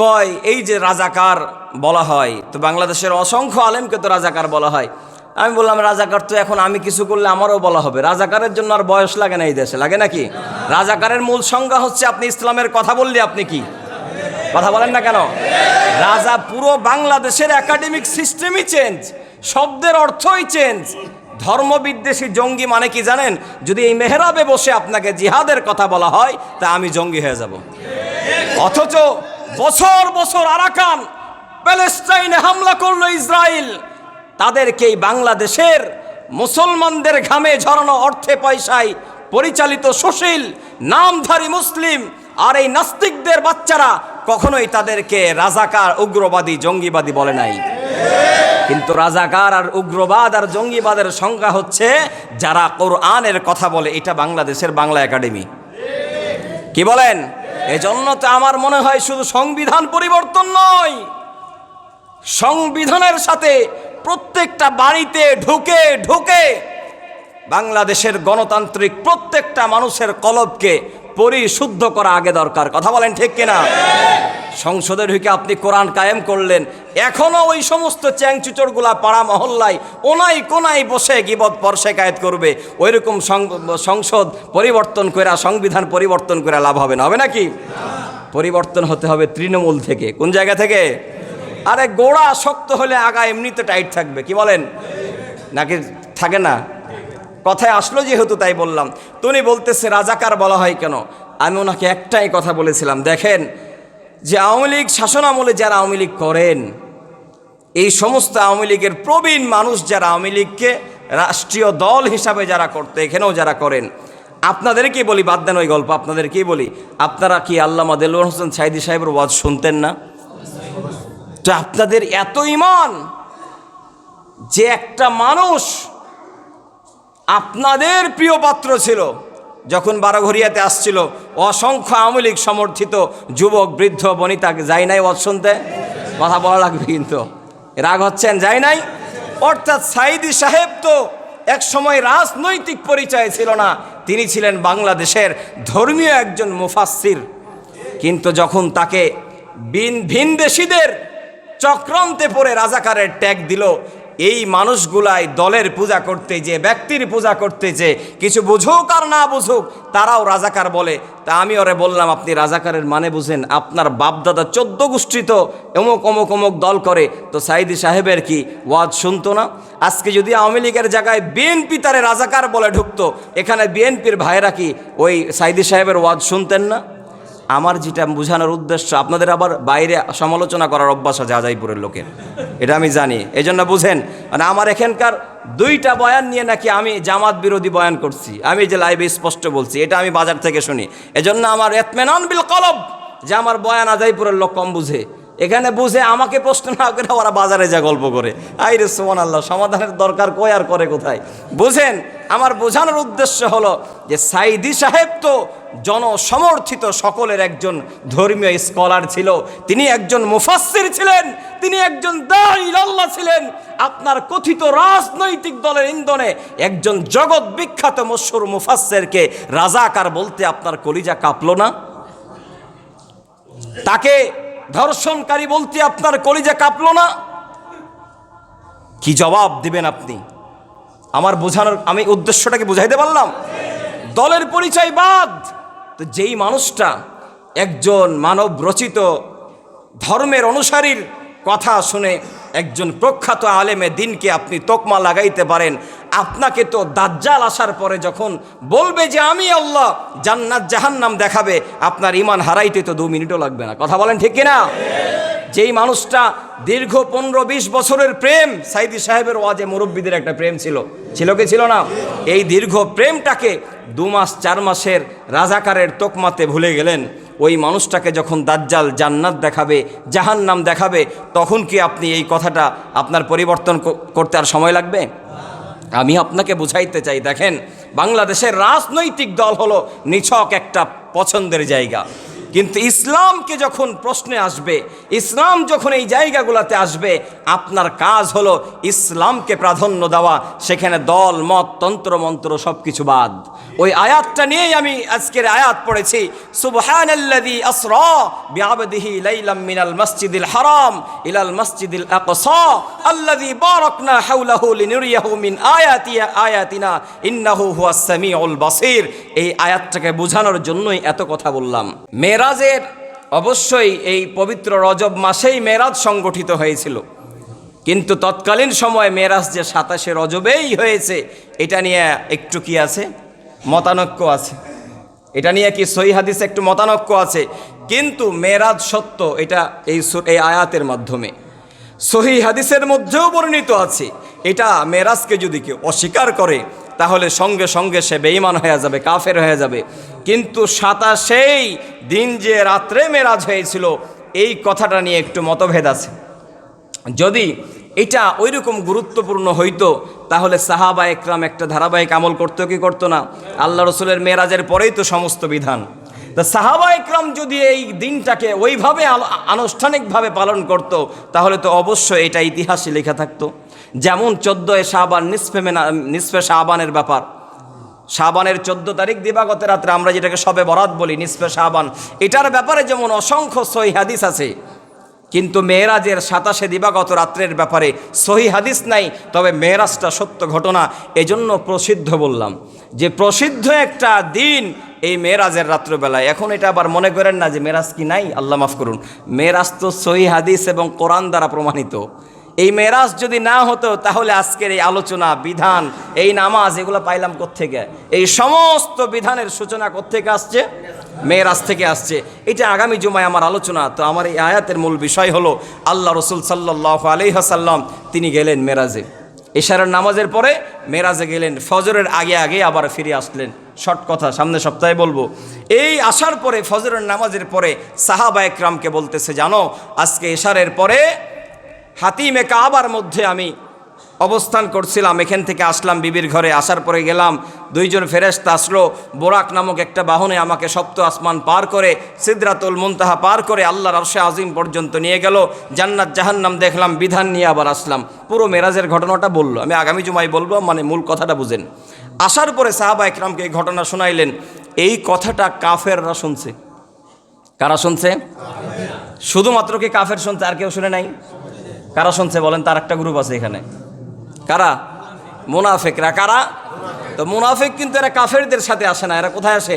S1: কয় এই যে রাজাকার বলা হয়, তো বাংলাদেশের অসংখ্য আলেমকে তো রাজাকার বলা হয়। আমি বললাম রাজাকার তো এখন আমি কিছু করলে আমারও বলা হবে। রাজাকারের জন্য আর বয়স লাগে না এই দেশে, লাগে নাকি? রাজাকারের মূল সংজ্ঞা হচ্ছে আপনি ইসলামের কথা বললে আপনি কি কথা বলেন না কেন? রাজা, পুরো বাংলাদেশের একাডেমিক সিস্টেমই চেঞ্জ, শব্দের অর্থই চেঞ্জ। ধর্মবিদ্বেষী জঙ্গি মানে কি জানেন? যদি এই মেহরাবে বসে আপনাকে জিহাদের কথা বলা হয় তা আমি জঙ্গি হয়ে যাব। অথচ বছর বছর আরাকান প্যালেস্টাইনে হামলা করলো ইসরায়েল, তাদেরকেই বাংলাদেশের মুসলমানদের ঘামে ঝরানো অর্থে পয়সায় পরিচালিত সুশীল নামধারী মুসলিম আর এই নাস্তিকদের বাচ্চারা কখনোই তাদেরকে রাজাকার, উগ্রবাদী, জঙ্গিবাদী বলে নাই। কিন্তু রাজাকার আর উগ্রবাদ আর জঙ্গিবাদের সংজ্ঞা হচ্ছে যারা কোরআনের কথা বলে। এটা বাংলাদেশের বাংলা একাডেমি। কি বলেন? এজন্য তো আমার মনে হয় শুধু সংবিধান পরিবর্তন নয়, সংবিধানের সাথে প্রত্যেকটা বাড়িতে ঢুকে ঢুকে বাংলাদেশের গণতান্ত্রিক প্রত্যেকটা মানুষের কলবকে পরিশুদ্ধ করা আগে দরকার। কথা বলেন ঠিক কিনা? সংসদে ঢুকে আপনি কোরআন কায়েম করলেন, এখনো ওই সমস্ত চ্যাংচুচড়গুলা পাড়া মহল্লায় ওনাই কোনাই বসে গিবত পরশেকায়েত করবে। ওইরকম সংসদ পরিবর্তন করে, সংবিধান পরিবর্তন করে লাভ হবে না, হবে নাকি? পরিবর্তন হতে হবে তৃণমূল থেকে। কোন জায়গা থেকে? আরে গোড়া শক্ত হলে আগা এমনিতে টাইট থাকবে। কি বলেন? নাকি থাকে না? কথায় আসলো যেহেতু তাই বললাম। তুমি বলতেছে রাজাকার বলা হয় কেন? আমি ওনাকে একটাই কথা বলেছিলাম, দেখেন যে আওয়ামী লীগ শাসনামলে যারা আওয়ামী লীগ করেন, এই সমস্ত আওয়ামী লীগের প্রবীণ মানুষ যারা আওয়ামী লীগকে রাষ্ট্রীয় দল হিসাবে যারা করতে, এখানেও যারা করেন, আপনাদেরকেই বলি, বাদ দেন ওই গল্প, আপনাদেরকেই বলি, আপনারা কি আল্লামা দেলোয়ার হোসেন সাঈদী সাহেবের ওয়াজ শুনতেন না? তো আপনাদের এত ঈমান যে একটা মানুষ আপনাদের প্রিয় পাত্র ছিল, যখন বারোঘরিয়াতে আসছিল অসংখ্য আওয়ামী লীগ সমর্থিত যুবক, বৃদ্ধ, বনিতা যায় নাই ওয়াজ শুনতে? কথা বলা লাগবে কিন্তু, রাগ হচ্ছেন, যায় নাই? অর্থাৎ সাঈদী সাহেব তো এক সময় রাজনৈতিক পরিচয় ছিল না, তিনি ছিলেন বাংলাদেশের ধর্মীয় একজন মুফাসসির। কিন্তু যখন তাকে ভিনদেশীদের চক্রান্তে পড়ে রাজাকারের ট্যাগ দিল, এই মানুষগুলাই দলের পূজা করতে যে, ব্যক্তির পূজা করতে যে, কিছু বুঝুক আর না বুঝুক তারাও রাজাকার বলে। তা আমি ওরে বললাম, আপনি রাজাকারের মানে বুঝেন? আপনার বাপদাদা 14 গোষ্ঠী তো অমুক অমুক অমুক দল করে, তো সাঈদী সাহেবের কি ওয়াজ শুনতো না? আজকে যদি আওয়ামী লীগের জায়গায় বিএনপি তারে রাজাকার বলে ঢুকতো, এখানে বিএনপির ভাইরা কি ওই সাঈদী সাহেবের ওয়াজ শুনতেন না? আমার যেটা বোঝানোর উদ্দেশ্য, আপনাদের আবার বাইরে সমালোচনা করার অভ্যাস আছে আজাইপুরের লোকের, এটা আমি জানি। এই জন্য বুঝেন, মানে আমার এখানকার 2টা বয়ান নিয়ে নাকি আমি জামাত বিরোধী বয়ান করছি, আমি যে লাইভে স্পষ্ট বলছি, এটা আমি বাজার থেকে শুনি। এজন্য আমার ইতমিনান বিল কলব যে আমার বয়ান আজাইপুরের লোক কম বুঝে, এখানে বুঝে আমাকে প্রশ্ন না করে ওরা বাজারে যা গল্প করে। আইরে সুবহানাল্লাহ, সমাধানের দরকার কই আর করে কোথায়? বুঝেন, আমার বোঝানোর উদ্দেশ্য হলো যে সাঈদী সাহেব তো জনসমর্থিত সকলের একজন ধর্মীয় স্কলার ছিল, তিনি একজন মুফাসসির ছিলেন, তিনি একজন দাঈ ইলাল্লাহ ছিলেন। আপনার কথিত রাজনৈতিক দলের ইন্ধনে একজন জগৎ বিখ্যাত মশহুর মুফাসসিরকে রাজাকার বলতে আপনার কলিজা কাঁপলো না? তাকে ধর্ষণকারী বলতে আপনার কলিজা কাঁপলো না? কি জবাব দিবেন আপনি? আমার বোঝানোর, আমি উদ্দেশ্যটাকে বুঝাইতে পারলাম? দলের পরিচয় বাদ, তো যেই মানুষটা একজন মানব রচিত ধর্মের অনুসারীর কথা শুনে একজন প্রখ্যাত আলেমে দিনকে আপনি তোকমা লাগাইতে পারেন, আপনাকে তো দাজ্জাল আসার পরে যখন বলবে যে আমি আল্লাহ, জান্নাত জাহান্নাম দেখাবে, আপনার ঈমান হারাইতে তো 2 মিনিটও লাগবে না। কথা বলেন ঠিক কিনা? যেই মানুষটা দীর্ঘ 15-20 বছরের প্রেম, সাইদি সাহেবের ওয়াজে মুরব্বীদের একটা প্রেম ছিল কি ছিল না? এই দীর্ঘ প্রেমটাকে 2 মাস 4 মাসের রাজাকারের তোকমাতে ভুলে গেলেন। ওই মানুষটাকে যখন দাজ্জাল জান্নাত দেখাবে, জাহান্নাম দেখাবে, তখন কি আপনি এই কথাটা আপনার পরিবর্তন করতে আর সময় লাগবে? আমি আপনাকে বুঝাইতে চাই, দেখেন, বাংলাদেশের রাজনৈতিক দল হলো নিছক একটা পছন্দের জায়গা, কিন্তু ইসলামকে যখন প্রশ্নে আসবে, ইসলাম যখন এই জায়গাগুলোতে আসবে, আপনার কাজ হলো ইসলামকে প্রাধান্য দেওয়া। সেখানে দল মত তন্ত্র মন্ত্র সব কিছু বাদ। ওই আয়াতটা নিয়েই আমি আজকের আয়াত পড়েছি, সুবহানাল্লাযী আসরা বিআবদিহি লাইলাম মিনাল মসজিদিল হারাম ইলাল মসজিদিল আকসা আল্লাযী বারাকনা হাওলাহু লিনুরিয়াহু মিন আয়াতিনা ইন্নাহু হুয়াস সামিউল বাসীর। এই আয়াতটাকে বোঝানোর জন্যই এত কথা বললাম। মেরাজের অবশ্যই এই পবিত্র রজব মাসেই মেরাজ সংগঠিত হয়েছিল, কিন্তু তৎকালীন সময়ে মেরাজ যে 27শে রজবেই হয়েছে, এটা নিয়ে একটু কি আছে, মতানৈক্য আছে। এটা নিয়ে কি সহিহ হাদিসে একটু মতানৈক্য আছে, কিন্তু মেরাজ সত্য, এটা এই আয়াতের মাধ্যমে সহিহ হাদিসের মধ্যেও বর্ণিত আছে। এটা মেরাজকে যদি কেউ অস্বীকার করে তাহলে সঙ্গে সঙ্গে সে বেঈমান হয়ে যাবে, কাফের হয়ে যাবে। কিন্তু 27 দিন যে রাত্রে মেরাজ হয়েছিল, এই কথাটা নিয়ে একটু মতভেদ আছে। যদি এটা ওইরকম গুরুত্বপূর্ণ হইতো তাহলে সাহাবা একরাম একটা ধারাবাহিক আমল করতো কি করতো না? আল্লাহ রসুলের মেরাজের পরেই তো সমস্ত বিধান। তা সাহাবা একরাম যদি এই দিনটাকে ওইভাবে আনুষ্ঠানিকভাবে পালন করত, তাহলে তো অবশ্যই এটা ইতিহাসে লেখা থাকতো। যেমন 14 শাবান নিসফে শাবানের ব্যাপার, শাবানের 14 তারিখ দিবাগত রাত্রে আমরা যেটাকে শবে বরাত বলি, নিসফে শাবান, এটার ব্যাপারে যেমন অসংখ্য সহিহ হাদিস আছে, কিন্তু মেরাজের 27শে দিবাগত রাত্রের ব্যাপারে সহিহ হাদিস নাই। তবে মেরাজটা সত্য ঘটনা, এজন্য প্রসিদ্ধ বললাম যে প্রসিদ্ধ একটা দিন এই মেরাজের রাত্রবেলায়। এখন এটা আবার মনে করেন না যে মেরাজ কি নাই, আল্লাহ মাফ করুন, মেরাজ তো সহিহ হাদিস এবং কোরআন দ্বারা প্রমাণিত। এই মেরাজ যদি না হতো তাহলে আজকের এই আলোচনা, বিধান, এই নামাজ, এগুলো পাইলাম কোত্থেকে? এই সমস্ত বিধানের সূচনা কোত্থেকে আসছে? মেরাজ থেকে আসছে। এটা আগামী জুমায় আমার আলোচনা। তো আমার এই আয়াতের মূল বিষয় হলো আল্লাহ রসুল সাল্লাল্লাহু আলাইহি ওয়াসাল্লাম তিনি গেলেন মেরাজে, ইশারার নামাজের পরে মেরাজে গেলেন, ফজরের আগে আবার ফিরে আসলেন। শর্ট কথা, সামনে সপ্তাহে বলবো। এই আসার পরে ফজরের নামাজের পরে সাহাবা একরামকে বলতেছে, জানো আজকে ইশারের পরে হাতিমে কাবার মধ্যে আমি অবস্থান করছিলাম, এখান থেকে আসলাম বিবির ঘরে, আসার পরে গেলাম, 2 জন ফেরেশতা আসলো বোরাক নামক একটা বাহনে আমাকে সপ্ত আসমান পার করে সিদরাতুল মুনতাহা পার করে আল্লাহর আরশে আজিম পর্যন্ত নিয়ে গেল, জান্নাত জাহান্নাম দেখলাম, বিধান নিয়ে আবার আসলাম। পুরো মেরাজের ঘটনাটা বললো, আমি আগামী জুমায় বলবো, মানে মূল কথাটা বুঝেন। আসার পরে সাহাবা একরামকে এই ঘটনা শোনাইলেন। এই কথাটা কাফেররা শুনছে। কারা শুনছে? শুধুমাত্র কি কাফের শুনছে, আর কেউ শুনে নাই? কারা শুনছে বলেন? তার একটা গ্রুপ আছে এখানে, কারা? মুনাফিকরা। কারা? তো মুনাফিক কিন্তু এরা কাফেরদের সাথে আসে না, এরা কোথায় আসে?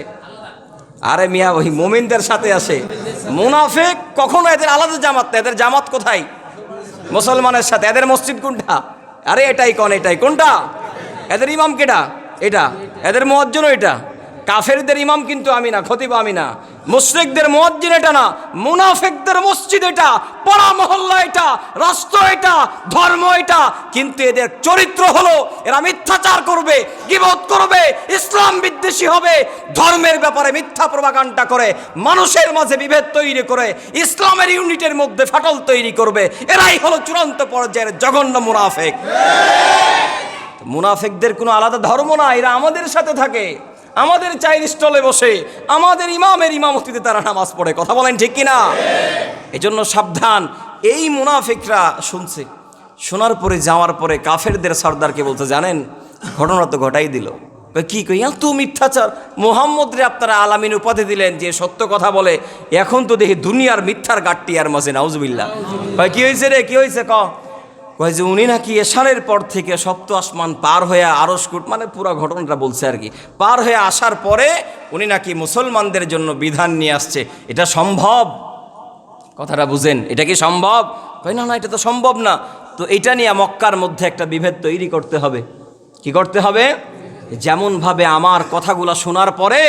S1: আরে মিয়া, ওই মুমিনদের সাথে আসে। মুনাফিক কখনো এদের আলাদা জামাত না, এদের জামাত কোথায়? মুসলমানের সাথে। এদের মসজিদ কোনটা? আরে এটাই এটাই কোনটা? এদের ইমাম কেটা? এটা। এদের মুয়াজ্জিনও এটা। কাফেরদের ইমাম কিন্তু আমি না, খতিব আমি না। মুশরিকদের মুয়াজ্জিন এটা না, মুনাফিকদের মসজিদ এটা, পাড়া মহল্লা এটা, রাষ্ট্র এটা, ধর্ম এটা। কিন্তু এদের চরিত্র হলো এরা মিথ্যাচার করবে, গীবত করবে, ইসলাম বিদ্বেষী হবে, ধর্মের ব্যাপারে মিথ্যা প্রপাগান্ডা করে, মানুষের মাঝে বিভেদ তৈরি করে, ইসলামের ইউনিটের মধ্যে ফাটল তৈরি করবে। এরাই হলো চূড়ান্ত পর্যায়ের জঘন্য মুনাফিক। মুনাফিকদের কোনো আলাদা ধর্ম না, এরা আমাদের সাথে থাকে, আমাদের চায়ের স্টলে বসে, আমাদের ইমামের ইমামতিতে তারা নামাজ পড়ে। কথা বলেন ঠিক কিনা? এজন্য সাবধান। এই মুনাফিকরা শুনছে, শোনার পরে যাওয়ার পরে কাফেরদের সর্দারকে বলতে, জানেন ঘটনা তো ঘটাই দিল। কি কই, এত মিথ্যাচার! মুহাম্মদ রে আপনারা আলামিন উপাধি দিলেন যে সত্য কথা বলে, এখন তো দেখি দুনিয়ার মিথ্যার গাট্টি আর মাঝে, নাউজুবিল্লাহ। কি হয়েছে রে, কি হয়েছে? কয় যে উনি নাকি এশারের পর থেকে সপ্ত আসমান পার হয়ে আরশ কুট, মানে পুরো ঘটনাটা বলছে আর কি, পার হয়ে আসার পরে উনি নাকি মুসলমানদের জন্য বিধান নিয়ে আসছে। এটা সম্ভব? কথাটা বুঝেন, এটা কি সম্ভব? কই না, না এটা তো সম্ভব না। তো এটা নিয়ে মক্কার মধ্যে একটা বিভেদ তৈরি করতে হবে। কি করতে হবে? যেমনভাবে আমার কথাগুলো শোনার পরে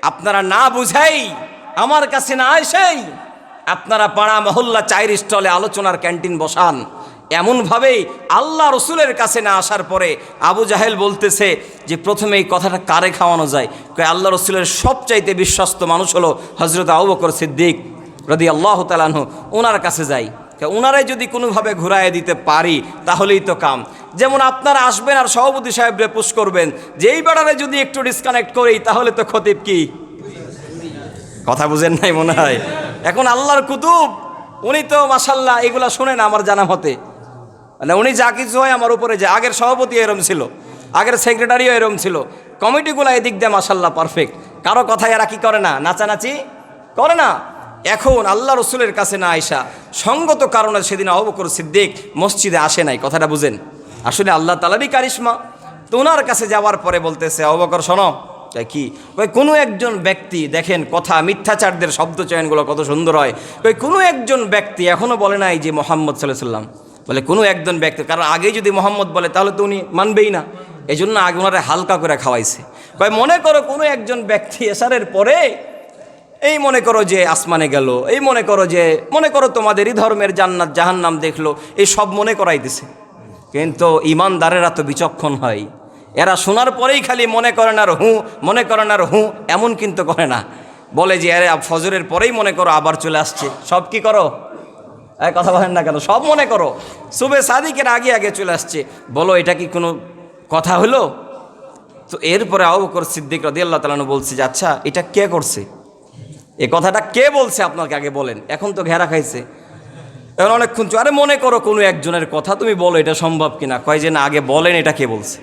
S1: আপনারা না বুঝাই, আমার কাছে না এসেই আপনারা পাড়া মহল্লা চায়ের স্টলে আলোচনার ক্যান্টিন বসান, এমনভাবেই আল্লাহ রসুলের কাছে না আসার পরে আবু জাহেল বলতেছে যে প্রথমে এই কথাটা কারে খাওয়ানো যায়? কয় আল্লাহ রসুলের সবচাইতে বিশ্বস্ত মানুষ হলো হজরত আবু বকর সিদ্দিক রাদিয়াল্লাহু তাআলা আনহু, ওনার কাছে যাই, ওনারাই যদি কোনোভাবে ঘুরাইয়ে দিতে পারি তাহলেই তো কাম। যেমন আপনারা আসবেন আর সভাপতি সাহেবরে পুশ করবেন যে এই বেড়ারে যদি একটু ডিসকানেক্ট করি তাহলে তো খতিব কি, কথা বুঝেন নাই মনে হয়। এখন আল্লাহর কুতুব উনি তো মাশাল্লাহ এগুলা শোনেন আমার জানা মতে, মানে উনি যা কিছু হয় আমার উপরে যায়। আগের সভাপতি এরম ছিল, আগের সেক্রেটারিও এরম ছিল, কমিটিগুলো এদিক দিয়ে মাশাল্লাহ পারফেক্ট। কারো কথায় এরা কি করে না, নাচানাচি করে না। এখন আল্লাহ রসুলের কাছে না আয়সা সঙ্গত কারণে সেদিন আবু বকর সিদ্দিক মসজিদে আসে নাই, কথাটা বুঝেন। আসলে আল্লাহ তাআলারই কারিশমা। তো ওনার কাছে যাওয়ার পরে বলতেছে, আবু বকর শোনো, কি কই কোনো একজন ব্যক্তি, দেখেন কথা মিথ্যাচারদের শব্দ চয়নগুলো কত সুন্দর হয়। কই কোনো একজন ব্যক্তি এখনও বলে নাই যে মোহাম্মদ সাল্লাল্লাহু আলাইহি সাল্লাম, বলে কোনো একজন ব্যক্তি, কারণ আগেই যদি মোহাম্মদ বলে তাহলে তো উনি মানবেই না, এই জন্য আগে ওনারা হালকা করে খাওয়াইছে। কয় মনে করো কোনো একজন ব্যক্তি এশারের পরে এই মনে করো যে আসমানে গেল, এই মনে করো তোমাদেরই ধর্মের জান্নাত জাহান্নাম দেখলো, এই সব মনে করাইতেছে। কিন্তু ইমানদারেরা তো বিচক্ষণ হয়, এরা শোনার পরেই খালি মনে করেন আর হুঁ, মনে করেন আর হুঁ, এমন কিন্তু করে না। বলে যে আরে ফজরের পরেই মনে করো আবার চলে আসছে, সব কি করো, কথা বলেন না কেন, সব মনে করো সুবে সাদিকের আগে আগে চলে আসছে, বলো এটা কি কোনো কথা হলো? তো এরপরে আবু বকর সিদ্দিক রাদিয়াল্লাহু তাআলা আনহু বলছে যে আচ্ছা এটা কে করছে, এই কথাটা কে বলছে আপনাকে আগে বলেন। এখন তো ঘেরা খাইছে, এখন অনেকক্ষণ আরে মনে করো কোনো একজনের কথা, তুমি বলো এটা সম্ভব কিনা। কয় যে না আগে বলেন এটা কে বলছে।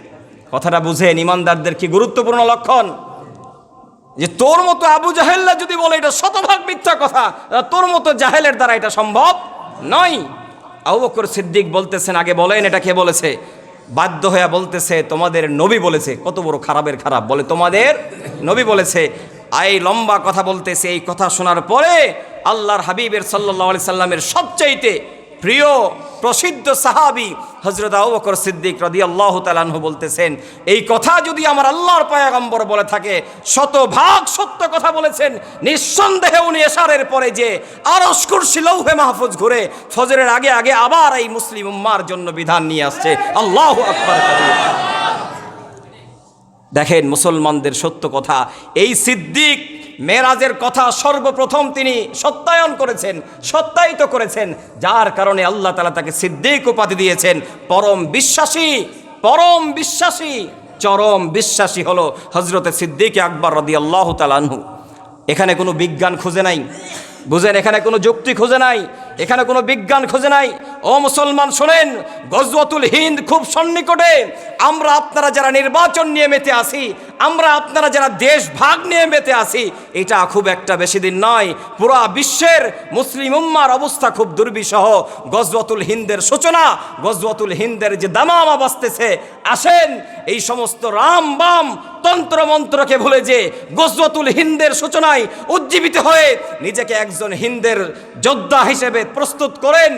S1: কথাটা বুঝেন ইমানদারদের কি গুরুত্বপূর্ণ লক্ষণ, যে তোর মতো আবু জাহেল্লা যদি বলে এটা শতভাগ মিথ্যা কথা, তোর মতো জাহেলের দ্বারা এটা সম্ভব নয়। আবু বকর সিদ্দিক বলতেছেন আগে বলেন এটা কে বলেছে। বাধ্য হয়ে বলতেছে তোমাদের নবী বলেছে। কত বড় খারাপের খারাপ, বলে তোমাদের নবী বলেছে। এই লম্বা কথা বলতেছে। এই কথা শোনার পরে আল্লাহর হাবিবের সাল্লাল্লাহু আলাইহি সাল্লামের সবচাইতে প্রিয় প্রসিদ্ধ সাহাবী হযরত আবু বকর সিদ্দিক রাদিয়াল্লাহু তাআলা আনহু বলতেছেন, এই কথা যদি আমার আল্লাহর পয়গম্বর বলে থাকে শতভাগ সত্য কথা বলেছেন। নিঃসন্দেহে উনি এশারের পরে যে আরশ কুরসি লৌহে মাহফুজ ঘুরে ফজরের আগে আগে আবার এই মুসলিম উম্মার জন্য বিধান নিয়ে আসছে। আল্লাহু আকবার। দেখেন মুসলমানদের সত্য কথা, এই সিদ্দিক মেরাজের কথা সর্বপ্রথম তিনি সত্যায়িত করেছেন, যার কারণে আল্লাহ তাআলা তাকে সিদ্দিক উপাধি দিয়েছেন। পরম বিশ্বাসী চরম বিশ্বাসী হলো হযরতে সিদ্দিক আকবর রাদিয়াল্লাহু তাআলা আনহু। এখানে কোনো বিজ্ঞান খুঁজে নাই, বুঝেন, এখানে কোনো যুক্তি খুঁজে নাই, এখানে কোনো বিজ্ঞান খুঁজে নাই। ও মুসলমান শোনেন, গজওয়াতুল হিন্দ খুব সন্নিকটে। আমরা আপনারা যারা নির্বাচন নিয়ে মেতে আসি, আমরা আপনারা যারা দেশ ভাগ নিয়ে মেতে আসি, এটা খুব একটা বেশি দিন নয়। পুরা বিশ্বের মুসলিম উম্মার অবস্থা খুব দুর্বিষহ। গজওয়াতুল হিন্দের সূচনা, গজওয়াতুল হিন্দের যে দামামা বাজতেছে, আসেন এই সমস্ত রাম বাম তন্ত্রমন্ত্রকে ভুলে যে গজওয়াতুল হিন্দের সূচনায় উজ্জীবিত হয়ে নিজেকে একজন হিন্দের যোদ্ধা হিসেবে প্রস্তুত করেন,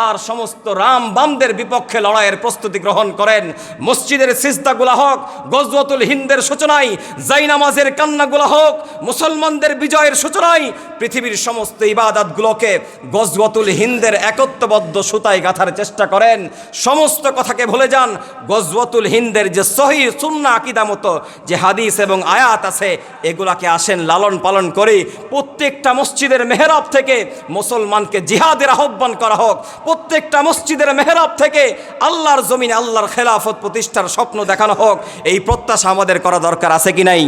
S1: আর সমস্ত রাম বামদের বিপক্ষে লড়াইয়ের প্রস্তুতি গ্রহণ করেন। মসজিদের সিজদাগুলা হোক গজওয়াতুল হিন্দের সূচনায়, জায়নামাজের কান্নাগুলা হোক মুসলমানদের বিজয়ের সূচনায়, পৃথিবীর সমস্ত ইবাদতগুলোকে গজওয়াতুল হিন্দের একত্ববদ্ধ সুতায় গাঁথার চেষ্টা করেন। সমস্ত কথাকে ভুলে যান। গজওয়াতুল হিন্দের যে সহিহ সুন্নাহ আকীদা মতো যে হাদিস এবং আয়াত আছে, এগুলাকে আসেন লালন পালন করি। প্রত্যেকটা মসজিদের মেহরাব থেকে মুসলমানকে জিহাদের আহ্বান করা হোক, প্রত্যেকটা মসজিদের মেহরাব থেকে আল্লাহর জমিনে আল্লাহর খেলাফত প্রতিষ্ঠার স্বপ্ন দেখানো হোক। এই প্রত্যাশা আমাদের করা দরকার আছে কি নাই?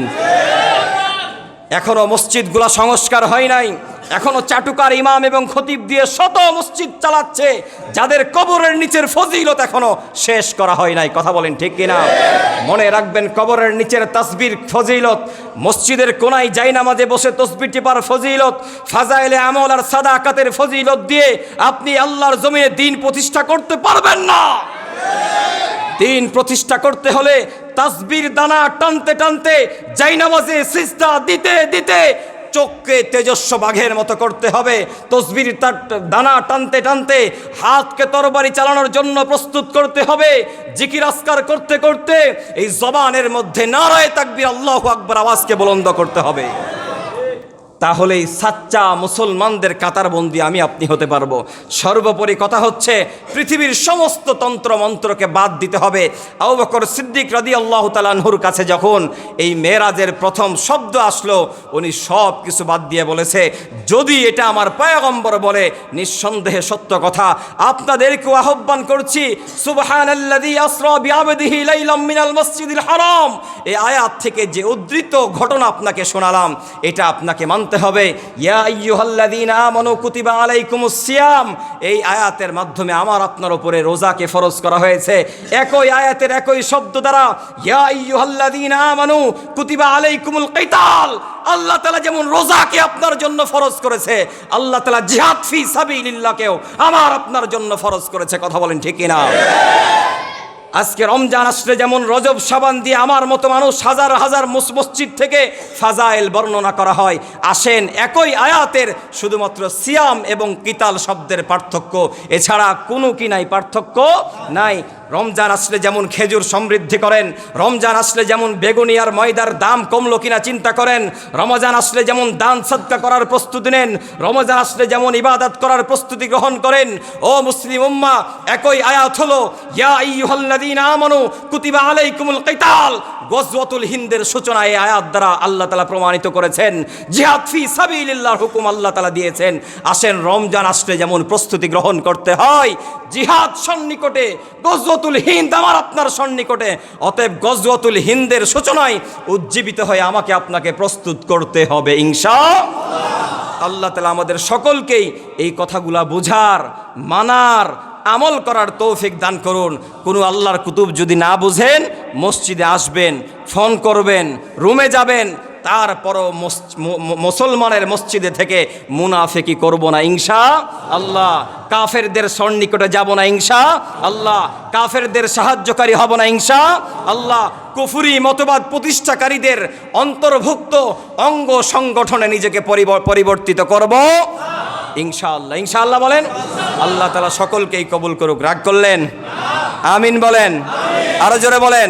S1: এখনো মসজিদগুলো সংস্কার হয় নাই, এখনো চাটুকার ইমাম এবং খতিব দিয়ে শত মসজিদ চালাচ্ছে, যাদের কবরের নিচের ফজিলত এখনো শেষ করা হয় নাই। কথা বলেন ঠিক কিনা? মনে রাখবেন, কবরের নিচের তাসবির ফজিলত, মসজিদের কোনায় জায়নামাজে বসে তসবিহ টিপার ফজিলত, ফাজাইলে আমল আর সাদাকাতের ফজিলত দিয়ে আপনি আল্লাহর জমিনে দ্বীন প্রতিষ্ঠা করতে পারবেন না। দ্বীন প্রতিষ্ঠা করতে হলে তাসবির দানা টানতে টানতে জায়নামাজে সিজদা দিতে দিতে চোখকে তেজস্ব বাঘের মতো করতে হবে, তসবির তার দানা টানতে টানতে হাতকে তরবারি চালানোর জন্য প্রস্তুত করতে হবে, জিকির আজকার করতে করতে এই জবানের মধ্যে নারায়ে তাকবীর আল্লাহু আকবার আওয়াজকে বুলন্দ করতে হবে। তাহলেই সাচ্চা মুসলমানদের কাতারবন্দি আমি আপনি হতে পারবো। সর্বোপরি কথা হচ্ছে পৃথিবীর সমস্ত তন্ত্র মন্ত্রকে বাদ দিতে হবে। আবু বকর সিদ্দিক রাদিয়াল্লাহু তাআলা আনহুর কাছে যখন এই মেরাজের প্রথম শব্দ আসলো, উনি সব কিছু বাদ দিয়ে বলেছে, যদি এটা আমার পয়গম্বর বলে নিঃসন্দেহে সত্য কথা। আপনাদেরকেও আহ্বান করছি, সুবহানাল্লাযী আসরা বিআবদিহি লাইলাম মিনাল মসজিদিল হারাম, এই আয়াত থেকে যে উদ্ধৃত ঘটনা আপনাকে শোনালাম এটা আপনাকে মানতে হবে। ইয়া আইয়ুহাল্লাযীনা আমানু কুতিবা আলাইকুমুস সিয়াম, এই আয়াতের মাধ্যমে আমার আপনার উপরে রোজাকে ফরজ করা হয়েছে। একই আয়াতের একই শব্দ দ্বারা ইয়া আইয়ুহাল্লাযীনা আমানু কুতিবা আলাইকুমুল কিতাল, আল্লাহ তাআলা যেমন রোজাকে আপনার জন্য ফরজ করেছে, আল্লাহ তাআলা জিহাদ ফি সাবিলিল্লাহকেও আমার আপনার জন্য ফরজ করেছে। কথা বলেন ঠিক কিনা? আজকে রমজান আসলে যেমন রজব শাবান দিয়ে আমার মতো মানুষ হাজার হাজার মসজিদ থেকে ফাজাইল বর্ণনা করা হয়, আসেন একই আয়াতের শুধুমাত্র সিয়াম এবং কিতাল শব্দের পার্থক্য, এছাড়া কোনো কি নাই, পার্থক্য নাই। রমজান আসলে যেমন খেজুর সমৃদ্ধি করেন, রমজান আসলে যেমন বেগুনি আর ময়দার দাম কমলো কিনা চিন্তা করেন, রমজান আসলে যেমন দান সাদকা করার প্রস্তুতি নেন, রমজান আসলে যেমন ইবাদত করার প্রস্তুতি গ্রহণ করেন। ও মুসলিম উম্মাহ, একই আয়াত হলো ইয়া আইয়ুহাল্লাযীনা আমানু কুতিবা আলাইকুমুল কিতাল। গজওয়াতুল হিন্দের সূচনা এই আয়াত দ্বারা আল্লাহ তাআলা প্রমাণিত করেছেন, জিহাদ ফি সাবিলিল্লাহর হুকুম আল্লাহ তাআলা দিয়েছেন। আসেন রমজান আসলে যেমন প্রস্তুতি গ্রহণ করতে হয়, জিহাদ সন্নিকটে, গজওয়াতুল হিন্দ আমার আপনার সন্নিকটে, অতএব গজওয়াতুল হিন্দের সূচনায় উজ্জীবিত হয়ে আমাকে আপনাকে প্রস্তুত করতে হবে ইনশাআল্লাহ। আল্লাহ তাআলা আমাদের সকলকেই এই কথাগুলা বুঝার, মানার, আমল করার তৌফিক দান করুন। কোনো আল্লাহর কুতুব যদি না বুঝেন, মসজিদে আসবেন, ফোন করবেন, রুমে যাবেন, তারপরও মুসলমানের মসজিদে থেকে মুনাফিকি করব না ইনশাআল্লাহ। কাফেরদের সন্নিকটে যাব না ইনশাআল্লাহ। কাফেরদের সাহায্যকারী হব না ইনশাআল্লাহ। কুফরি মতবাদ প্রতিষ্ঠাকারীদের অন্তর্ভুক্ত অঙ্গ সংগঠনে নিজেকে পরিবর্তিত করব ইনশাআল্লাহ। ইনশাআল্লাহ বলেন। আল্লাহ তাআলা সকলকেই কবুল করুক। রাগ করলেন? আমিন বলেন। আরো জোরে বলেন।